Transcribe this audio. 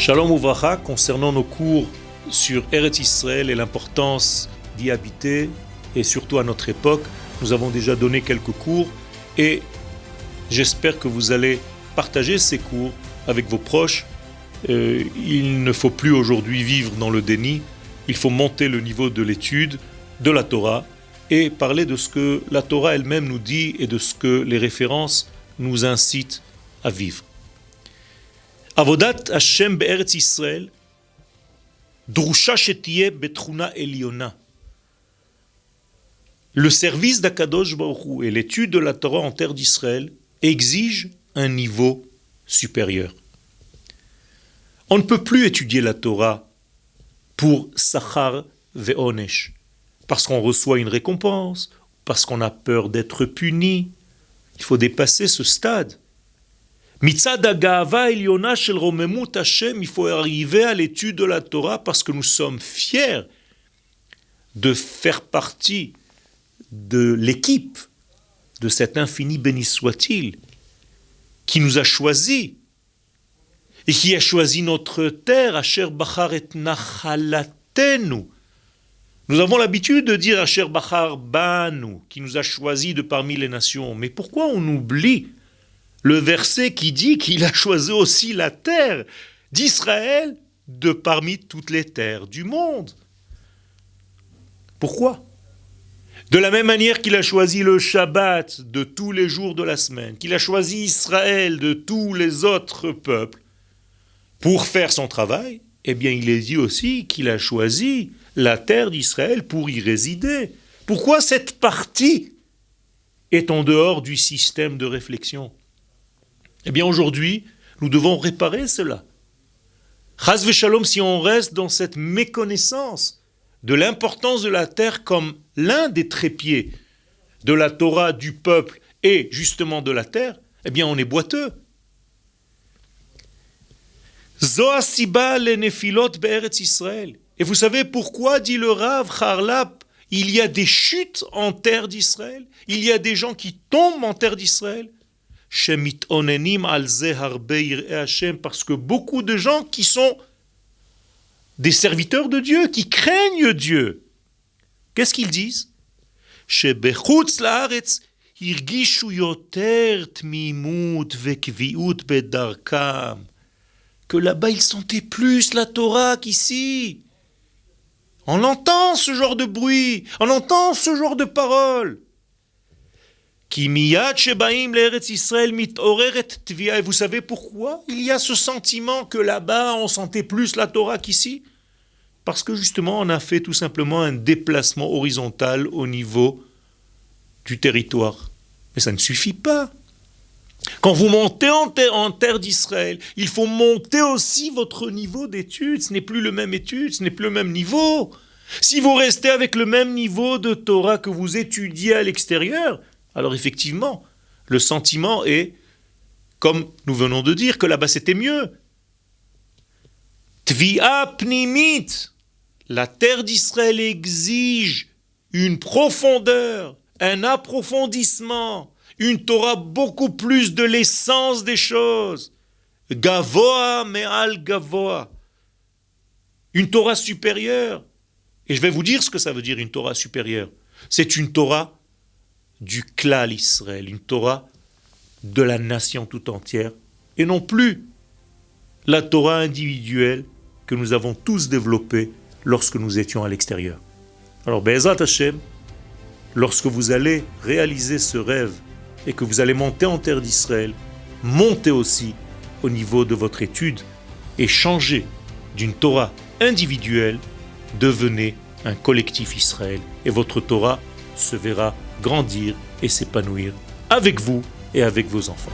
Shalom Uvracha, concernant nos cours sur Eretz Israël et l'importance d'y habiter, et surtout à notre époque, nous avons déjà donné quelques cours, et j'espère que vous allez partager ces cours avec vos proches. Il ne faut plus aujourd'hui vivre dans le déni, il faut monter le niveau de l'étude de la Torah, et parler de ce que la Torah elle-même nous dit, et de ce que les références nous incitent à vivre. Avodat Hashem be'eretz Israël, drusha shetiye betchuna eliona. Le service d'Akadosh Baruch Hu et l'étude de la Torah en terre d'Israël exige un niveau supérieur. On ne peut plus étudier la Torah pour sachar ve'onesh, parce qu'on reçoit une récompense, parce qu'on a peur d'être puni. Il faut dépasser ce stade. Mitzad ha'ga'ava eliona shel romemut Hashem, il faut arriver à l'étude de la Torah parce que nous sommes fiers de faire partie de l'équipe de cet infini béni soit-il qui nous a choisis et qui a choisi notre terre, Asher bachar et nachalatenu. Nous avons l'habitude de dire Asher bachar banu, qui nous a choisis de parmi les nations. Mais pourquoi on oublie le verset qui dit qu'il a choisi aussi la terre d'Israël de parmi toutes les terres du monde? Pourquoi? De la même manière qu'il a choisi le Shabbat de tous les jours de la semaine, qu'il a choisi Israël de tous les autres peuples pour faire son travail, eh bien il est dit aussi qu'il a choisi la terre d'Israël pour y résider. Pourquoi cette partie est en dehors du système de réflexion? Eh bien aujourd'hui, nous devons réparer cela. Chas v'shalom, si on reste dans cette méconnaissance de l'importance de la terre comme l'un des trépieds de la Torah, du peuple et justement de la terre, eh bien on est boiteux. Zo hasiba lenefilot be'eretz Israël. Et vous savez pourquoi, dit le Rav Harlap, il y a des chutes en terre d'Israël, il y a des gens qui tombent en terre d'Israël, parce que beaucoup de gens qui sont des serviteurs de Dieu, qui craignent Dieu, qu'est-ce qu'ils disent? Que là-bas ils sentaient plus la Torah qu'ici. On entend ce genre de bruit, on entend ce genre de paroles. Et vous savez pourquoi il y a ce sentiment que là-bas on sentait plus la Torah qu'ici? Parce que justement on a fait tout simplement un déplacement horizontal au niveau du territoire. Mais ça ne suffit pas. Quand vous montez en terre d'Israël, il faut monter aussi votre niveau d'études. Ce n'est plus le même étude, ce n'est plus le même niveau. Si vous restez avec le même niveau de Torah que vous étudiez à l'extérieur, alors effectivement, le sentiment est, comme nous venons de dire, que là-bas c'était mieux. Tvi'a pnimit, la terre d'Israël exige une profondeur, un approfondissement, une Torah beaucoup plus de l'essence des choses. Gavoa me'al gavoa, une Torah supérieure. Et je vais vous dire ce que ça veut dire une Torah supérieure. C'est une Torah du klal Israël, une Torah de la nation tout entière, et non plus la Torah individuelle que nous avons tous développée lorsque nous étions à l'extérieur. Alors, Be'ezrat Hashem, lorsque vous allez réaliser ce rêve et que vous allez monter en terre d'Israël, montez aussi au niveau de votre étude et changez d'une Torah individuelle, devenez un collectif Israël, et votre Torah se verra grandir et s'épanouir avec vous et avec vos enfants.